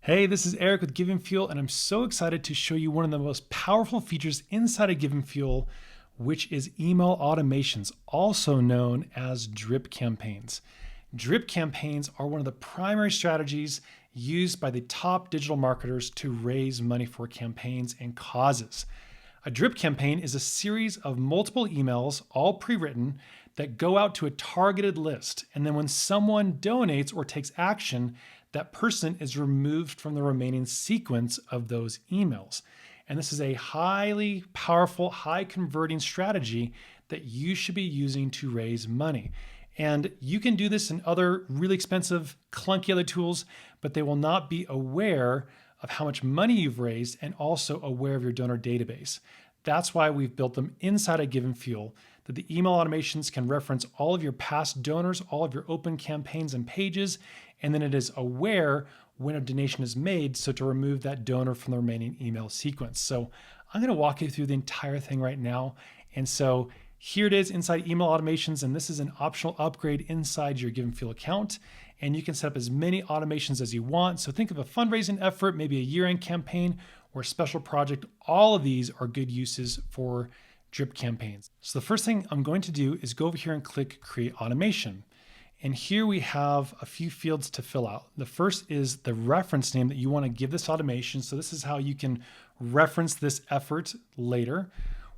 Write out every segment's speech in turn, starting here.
Hey, this is Eric with GivingFuel, and I'm so excited to show you one of the most powerful features inside of GivingFuel, which is email automations, also known as drip campaigns. Drip campaigns are one of the primary strategies used by the top digital marketers to raise money for campaigns and causes. A drip campaign is a series of multiple emails, all pre-written, that go out to a targeted list. And then when someone donates or takes action, that person is removed from the remaining sequence of those emails. And this is a highly powerful, high converting strategy that you should be using to raise money. And you can do this in other really expensive, clunky other tools, but they will not be aware of how much money you've raised and also aware of your donor database. That's why we've built them inside of GivingFuel, that the email automations can reference all of your past donors, all of your open campaigns and pages, and then it is aware when a donation is made, so to remove that donor from the remaining email sequence. So I'm gonna walk you through the entire thing right now. And so here it is inside email automations, and this is an optional upgrade inside your GivingFuel account. And you can set up as many automations as you want. So think of a fundraising effort, maybe a year-end campaign or a special project. All of these are good uses for drip campaigns. So the first thing I'm going to do is go over here and click Create Automation. And here we have a few fields to fill out. The first is the reference name that you want to give this automation. So this is how you can reference this effort later.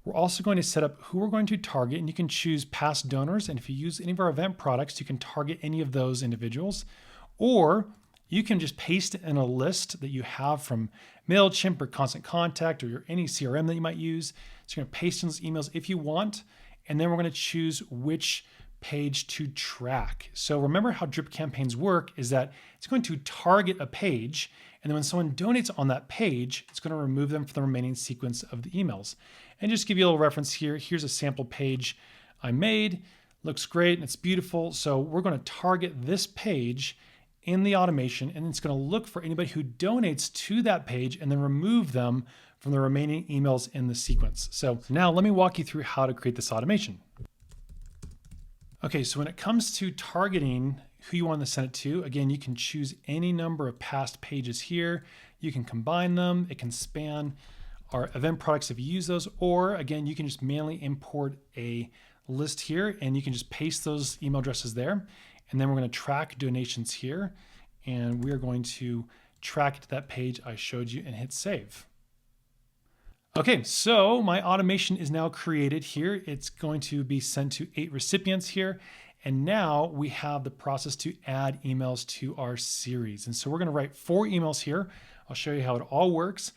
We're also going to set up who we're going to target, and you can choose past donors. And if you use any of our event products, you can target any of those individuals, or you can just paste in a list that you have from MailChimp or Constant Contact or any CRM that you might use. So you're going to paste in those emails if you want, and then we're going to choose which page to track. So remember how drip campaigns work is that it's going to target a page, and then when someone donates on that page, it's going to remove them from the remaining sequence of the emails. And just give you a little reference here. Here's a sample page I made. Looks great and it's beautiful. So we're going to target this page in the automation, and it's going to look for anybody who donates to that page and then remove them from the remaining emails in the sequence. So now let me walk you through how to create this automation. Okay, so when it comes to targeting who you want to send it to, again, you can choose any number of past pages here. You can combine them. It can span our event products if you use those, or again, you can just manually import a list here and you can just paste those email addresses there. And then we're going to track donations here, and we're going to track it to that page I showed you and hit save. Okay, so my automation is now created here. It's going to be sent to 8 recipients here. And now we have the process to add emails to our series. And so we're going to write 4 emails here. I'll show you how it all works.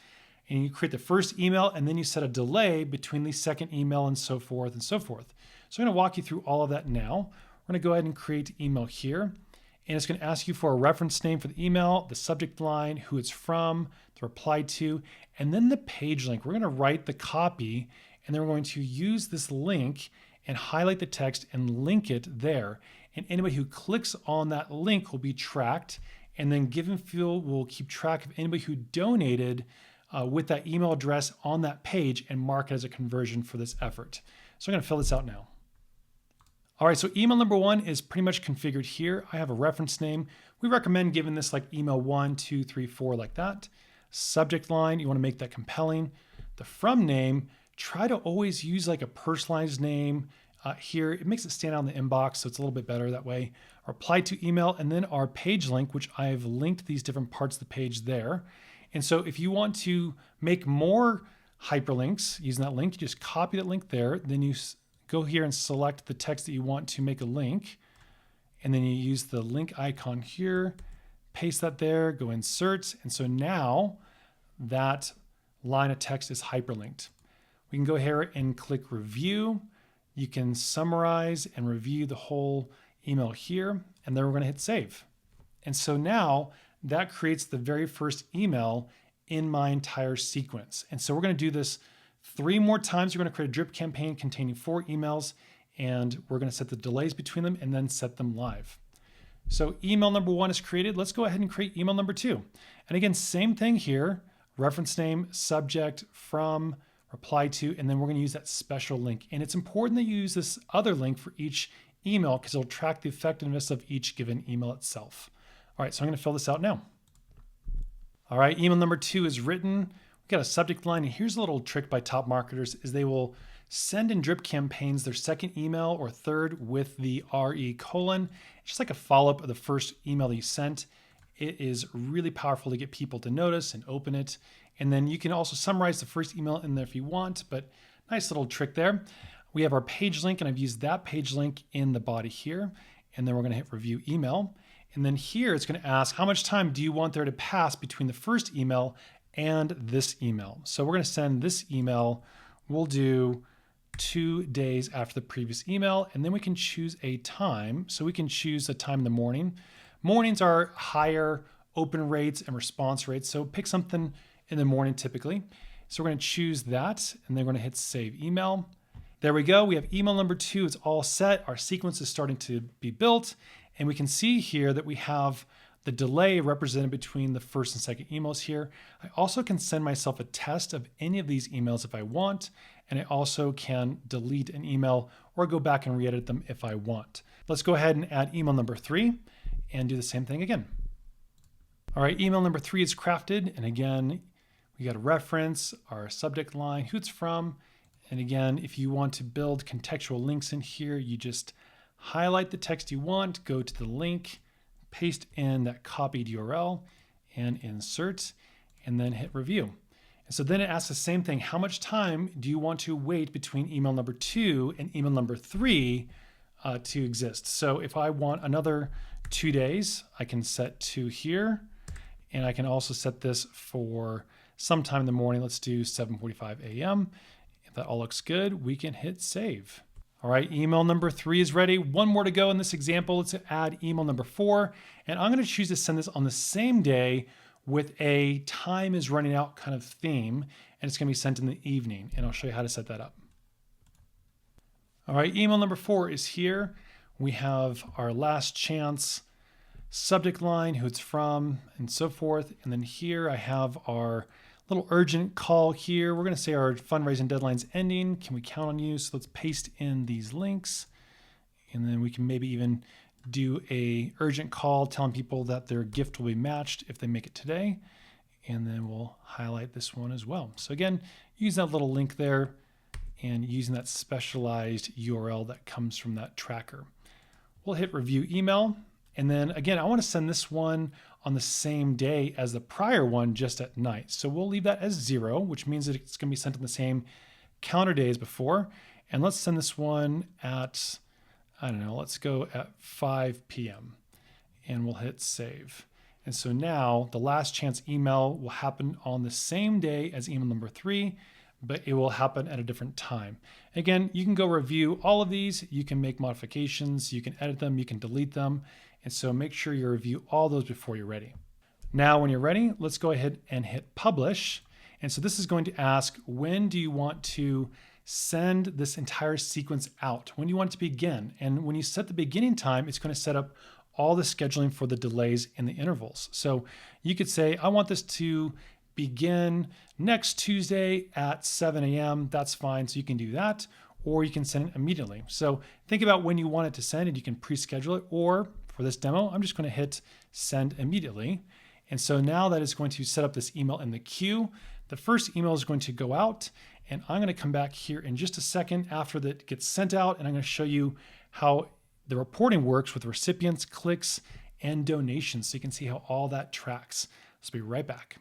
And you create the first email, and then you set a delay between the second email and so forth and so forth. So I'm going to walk you through all of that now. We're going to go ahead and create email here. And it's going to ask you for a reference name for the email, the subject line, who it's from, the reply to, and then the page link. We're going to write the copy, and then we're going to use this link and highlight the text and link it there. And anybody who clicks on that link will be tracked. And then GivingFuel will keep track of anybody who donated with that email address on that page and mark it as a conversion for this effort. So I'm going to fill this out now. All right, so email number 1 is pretty much configured here. I have a reference name. We recommend giving this like email 1, 2, 3, 4 like that. Subject line, you want to make that compelling. The from name, try to always use like a personalized name here. It makes it stand out in the inbox, so it's a little bit better that way. Reply to email, and then our page link, which I've linked these different parts of the page there. And so if you want to make more hyperlinks using that link, you just copy that link there. Then you go here and select the text that you want to make a link. And then you use the link icon here, paste that there, go insert. And so now that line of text is hyperlinked. We can go here and click review. You can summarize and review the whole email here. And then we're going to hit save. And so now that creates the very first email in my entire sequence. And so we're going to do this 3 more times. We're going to create a drip campaign containing 4 emails, and we're going to set the delays between them and then set them live. So email number 1 is created. Let's go ahead and create email number 2. And again, same thing here, reference name, subject, from, reply to, and then we're going to use that special link. And it's important that you use this other link for each email because it'll track the effectiveness of each given email itself. All right, so I'm going to fill this out now. All right, email number 2 is written. We got a subject line, and here's a little trick by top marketers is they will send in drip campaigns their second email or third with the RE colon. It's just like a follow-up of the first email that you sent. It is really powerful to get people to notice and open it. And then you can also summarize the first email in there if you want, but nice little trick there. We have our page link, and I've used that page link in the body here. And then we're going to hit review email. And then here it's going to ask how much time do you want there to pass between the first email and this email. So we're going to send this email. We'll do 2 days after the previous email, and then we can choose a time. So we can choose a time in the morning. Mornings are higher open rates and response rates. So pick something in the morning typically. So we're going to choose that, and then we're going to hit save email. There we go. We have email number 2. It's all set. Our sequence is starting to be built. And we can see here that we have the delay represented between the first and second emails here. I also can send myself a test of any of these emails if I want. And I also can delete an email or go back and re-edit them if I want. Let's go ahead and add email number 3 and do the same thing again. All right, email number 3 is crafted. And again, we got a reference, our subject line, who it's from. And again, if you want to build contextual links in here, you just highlight the text you want, go to the link, paste in that copied URL and insert, and then hit review. And so then it asks the same thing. How much time do you want to wait between email number 2 and email number 3 to exist? So if I want another 2 days, I can set 2 here. And I can also set this for sometime in the morning. Let's do 7:45 a.m. If that all looks good, we can hit save. All right, email number 3 is ready. One more to go in this example. Let's add email number 4. And I'm going to choose to send this on the same day with a time is running out kind of theme. And it's going to be sent in the evening. And I'll show you how to set that up. All right, email number 4 is here. We have our last chance subject line, who it's from, and so forth. And then here I have our little urgent call here. We're going to say our fundraising deadline's ending. Can we count on you? So let's paste in these links. And then we can maybe even do a urgent call telling people that their gift will be matched if they make it today. And then we'll highlight this one as well. So again, use that little link there and using that specialized URL that comes from that tracker. We'll hit review email. And then again, I want to send this one on the same day as the prior one, just at night. So we'll leave that as 0, which means that it's going to be sent on the same counter day as before. And let's send this one at, I don't know, let's go at 5 p.m. and we'll hit save. And so now the last chance email will happen on the same day as email number 3, but it will happen at a different time. Again, you can go review all of these. You can make modifications, you can edit them, you can delete them. And so make sure you review all those before you're ready. Now, when you're ready, let's go ahead and hit publish. And so this is going to ask, when do you want to send this entire sequence out? When do you want it to begin? And when you set the beginning time, it's going to set up all the scheduling for the delays in the intervals. So you could say, I want this to begin next Tuesday at 7 a.m. That's fine. So you can do that, or you can send it immediately. So think about when you want it to send, and you can pre-schedule it. Or for this demo, I'm just going to hit send immediately. And so now that is going to set up this email in the queue. The first email is going to go out, and I'm going to come back here in just a second after that gets sent out, and I'm going to show you how the reporting works with recipients, clicks, and donations, so you can see how all that tracks. So I'll be right back.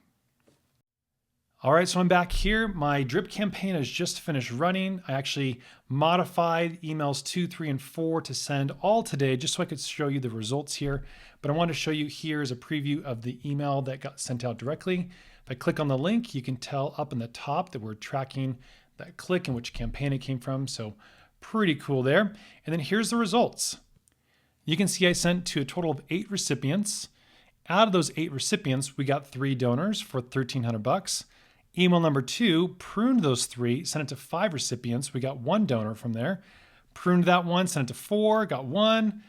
All right, so I'm back here. My drip campaign has just finished running. I actually modified emails 2, 3, and 4 to send all today just so I could show you the results here. But I want to show you here is a preview of the email that got sent out directly. If I click on the link, you can tell up in the top that we're tracking that click and which campaign it came from. So pretty cool there. And then here's the results. You can see I sent to a total of 8 recipients. Out of those 8 recipients, we got 3 donors for $1,300. Email number 2 pruned those 3, sent it to 5 recipients. We got 1 donor from there. Pruned that one, sent it to 4, got 1.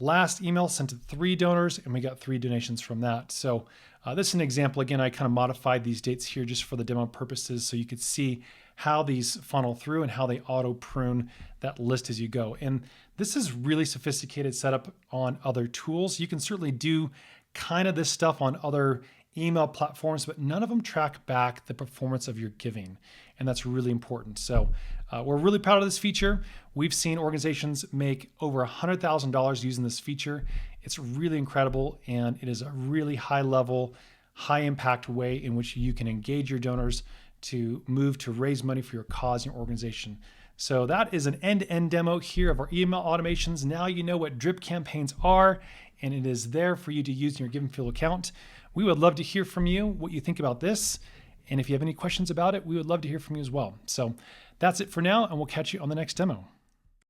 Last email sent to 3 donors, and we got 3 donations from that. So this is an example. Again, I kind of modified these dates here just for the demo purposes so you could see how these funnel through and how they auto prune that list as you go. And this is really sophisticated setup on other tools. You can certainly do kind of this stuff on other email platforms, but none of them track back the performance of your giving. And that's really important. So we're really proud of this feature. We've seen organizations make over $100,000 using this feature. It's really incredible, and it is a really high level, high impact way in which you can engage your donors to move to raise money for your cause and your organization. So that is an end-to-end demo here of our email automations. Now you know what drip campaigns are, and it is there for you to use in your GivingFuel account. We would love to hear from you, what you think about this. And if you have any questions about it, we would love to hear from you as well. So that's it for now, and we'll catch you on the next demo.